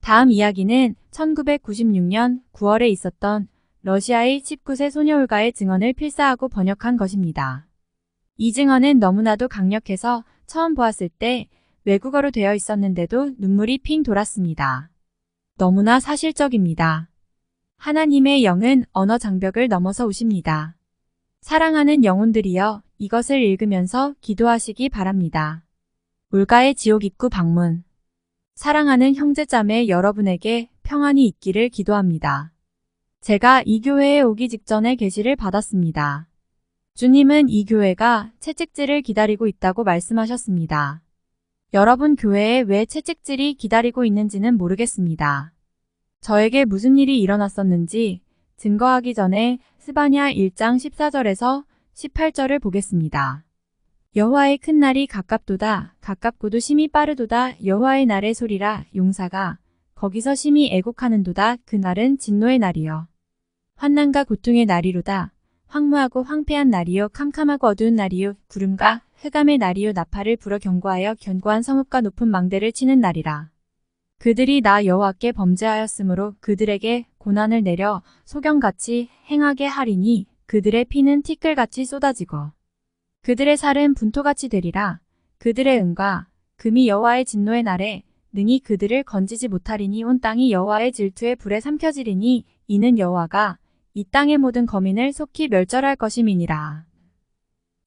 다음 이야기는 1996년 9월에 있었던 러시아의 19세 소녀 올가의 증언을 필사하고 번역한 것입니다. 이 증언은 너무나도 강력해서 처음 보았을 때 외국어로 되어 있었는데도 눈물이 핑 돌았습니다. 너무나 사실적입니다. 하나님의 영은 언어 장벽을 넘어서 오십니다. 사랑하는 영혼들이여, 이것을 읽으면서 기도하시기 바랍니다. 올가의 지옥 입구 방문. 사랑하는 형제자매 여러분에게 평안이 있기를 기도합니다. 제가 이 교회에 오기 직전에 계시를 받았습니다. 주님은 이 교회가 채찍질을 기다리고 있다고 말씀하셨습니다. 여러분 교회에 왜 채찍질이 기다리고 있는지는 모르겠습니다. 저에게 무슨 일이 일어났었는지 증거하기 전에 스바냐 1장 14절에서 18절을 보겠습니다. 여호와의 큰 날이 가깝도다. 가깝고도 심히 빠르도다. 여호와의 날의 소리라. 용사가 거기서 심히 애곡하는도다. 그 날은 진노의 날이여. 환난과 고통의 날이로다. 황무하고 황폐한 날이요. 캄캄하고 어두운 날이요. 구름과 흑암의 날이요. 나팔을 불어 경고하여 견고한 성읍과 높은 망대를 치는 날이라. 그들이 나 여호와께 범죄하였으므로 그들에게 고난을 내려 소경같이 행하게 하리니 그들의 피는 티끌같이 쏟아지고 그들의 살은 분토같이 되리라. 그들의 은과 금이 여호와의 진노의 날에 능히 그들을 건지지 못하리니 온 땅이 여호와의 질투의 불에 삼켜지리니 이는 여호와가 이 땅의 모든 거민을 속히 멸절할 것임이니라.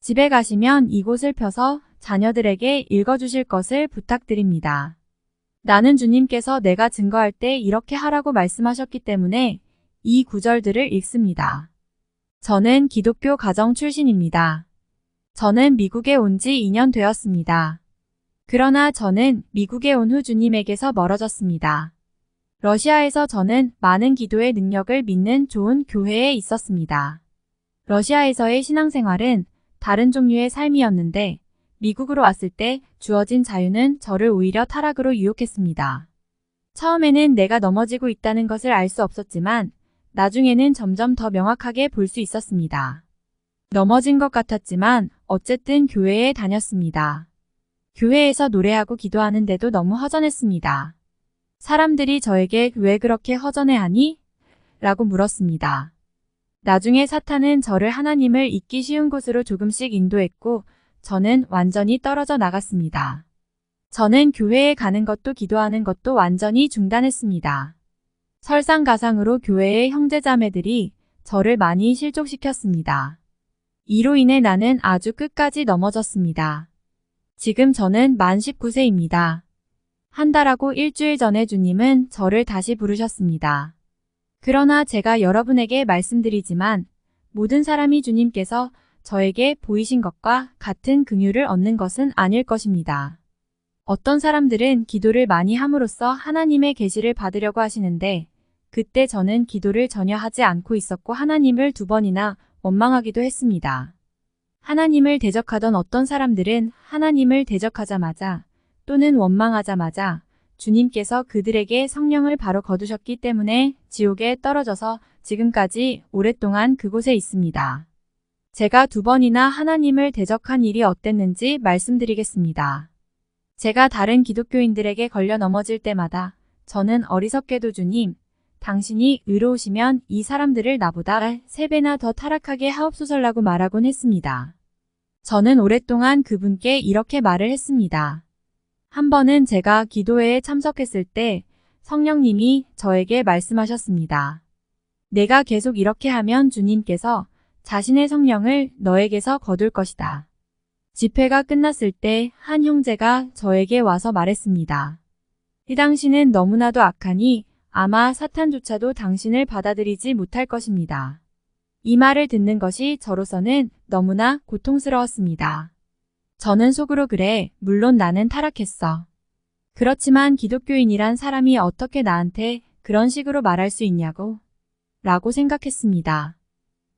집에 가시면 이곳을 펴서 자녀들에게 읽어주실 것을 부탁드립니다. 나는 주님께서 내가 증거할 때 이렇게 하라고 말씀하셨기 때문에 이 구절들을 읽습니다. 저는 기독교 가정 출신입니다. 저는 미국에 온 지 2년 되었습니다. 그러나 저는 미국에 온 후 주님에게서 멀어졌습니다. 러시아에서 저는 많은 기도의 능력을 믿는 좋은 교회에 있었습니다. 러시아에서의 신앙생활은 다른 종류의 삶이었는데 미국으로 왔을 때 주어진 자유는 저를 오히려 타락으로 유혹했습니다. 처음에는 내가 넘어지고 있다는 것을 알 수 없었지만 나중에는 점점 더 명확하게 볼 수 있었습니다. 넘어진 것 같았지만 어쨌든 교회에 다녔습니다. 교회에서 노래하고 기도하는데도 너무 허전했습니다. 사람들이 저에게 왜 그렇게 허전해하니? 라고 물었습니다. 나중에 사탄은 저를 하나님을 잊기 쉬운 곳으로 조금씩 인도했고 저는 완전히 떨어져 나갔습니다. 저는 교회에 가는 것도 기도하는 것도 완전히 중단했습니다. 설상가상으로 교회의 형제자매들이 저를 많이 실족시켰습니다. 이로 인해 나는 아주 끝까지 넘어졌습니다. 지금 저는 만 19세입니다. 한 달하고 일주일 전에 주님은 저를 다시 부르셨습니다. 그러나 제가 여러분에게 말씀드리지만 모든 사람이 주님께서 저에게 보이신 것과 같은 긍휼을 얻는 것은 아닐 것입니다. 어떤 사람들은 기도를 많이 함으로써 하나님의 계시를 받으려고 하시는데 그때 저는 기도를 전혀 하지 않고 있었고 하나님을 2번이나 원망하기도 했습니다. 하나님을 대적하던 어떤 사람들은 하나님을 대적하자마자 또는 원망하자마자 주님께서 그들에게 성령을 바로 거두셨기 때문에 지옥에 떨어져서 지금까지 오랫동안 그곳에 있습니다. 제가 2번이나 하나님을 대적한 일이 어땠는지 말씀드리겠습니다. 제가 다른 기독교인들에게 걸려 넘어질 때마다 저는 어리석게도 주님, 당신이 의로우시면 이 사람들을 나보다 3배나 더 타락하게 하옵소서라고 말하곤 했습니다. 저는 오랫동안 그분께 이렇게 말을 했습니다. 한 번은 제가 기도회에 참석했을 때 성령님이 저에게 말씀하셨습니다. 내가 계속 이렇게 하면 주님께서 자신의 성령을 너에게서 거둘 것이다. 집회가 끝났을 때 한 형제가 저에게 와서 말했습니다. 이 당신은 너무나도 악하니 아마 사탄조차도 당신을 받아들이지 못할 것입니다. 이 말을 듣는 것이 저로서는 너무나 고통스러웠습니다. 저는 속으로 그래, 물론 나는 타락했어. 그렇지만 기독교인이란 사람이 어떻게 나한테 그런 식으로 말할 수 있냐고? 라고 생각했습니다.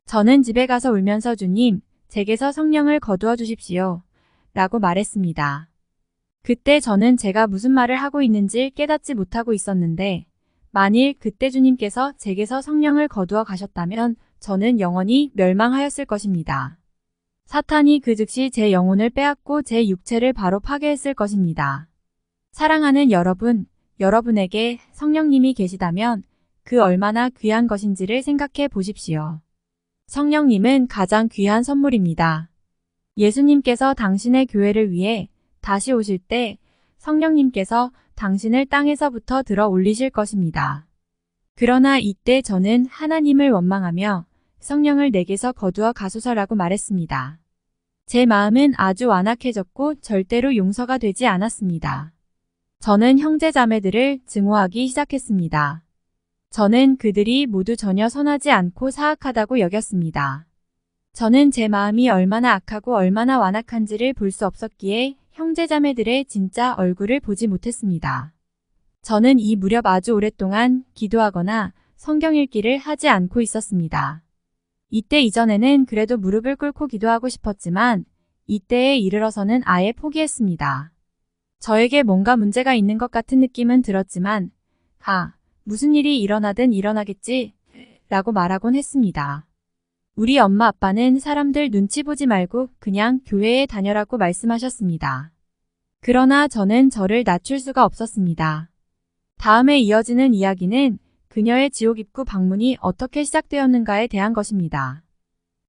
저는 집에 가서 울면서 주님, 제게서 성령을 거두어 주십시오. 라고 말했습니다. 그때 저는 제가 무슨 말을 하고 있는지 깨닫지 못하고 있었는데 만일 그때 주님께서 제게서 성령을 거두어 가셨다면 저는 영원히 멸망하였을 것입니다. 사탄이 그 즉시 제 영혼을 빼앗고 제 육체를 바로 파괴했을 것입니다. 사랑하는 여러분, 여러분에게 성령님이 계시다면 그 얼마나 귀한 것인지를 생각해 보십시오. 성령님은 가장 귀한 선물입니다. 예수님께서 당신의 교회를 위해 다시 오실 때 성령님께서 당신을 땅에서부터 들어 올리실 것입니다. 그러나 이때 저는 하나님을 원망하며 성령을 내게서 거두어 가소서라고 말했습니다. 제 마음은 아주 완악해졌고 절대로 용서가 되지 않았습니다. 저는 형제자매들을 증오하기 시작했습니다. 저는 그들이 모두 전혀 선하지 않고 사악하다고 여겼습니다. 저는 제 마음이 얼마나 악하고 얼마나 완악한지를 볼 수 없었기에 형제자매들의 진짜 얼굴을 보지 못했습니다. 저는 이 무렵 아주 오랫동안 기도하거나 성경 읽기를 하지 않고 있었습니다. 이때 이전에는 그래도 무릎을 꿇고 기도하고 싶었지만 이때에 이르러서는 아예 포기했습니다. 저에게 뭔가 문제가 있는 것 같은 느낌은 들었지만 무슨 일이 일어나든 일어나겠지 라고 말하곤 했습니다. 우리 엄마 아빠는 사람들 눈치 보지 말고 그냥 교회에 다녀라고 말씀하셨습니다. 그러나 저는 저를 낮출 수가 없었습니다. 다음에 이어지는 이야기는 그녀의 지옥 입구 방문이 어떻게 시작되었는가에 대한 것입니다.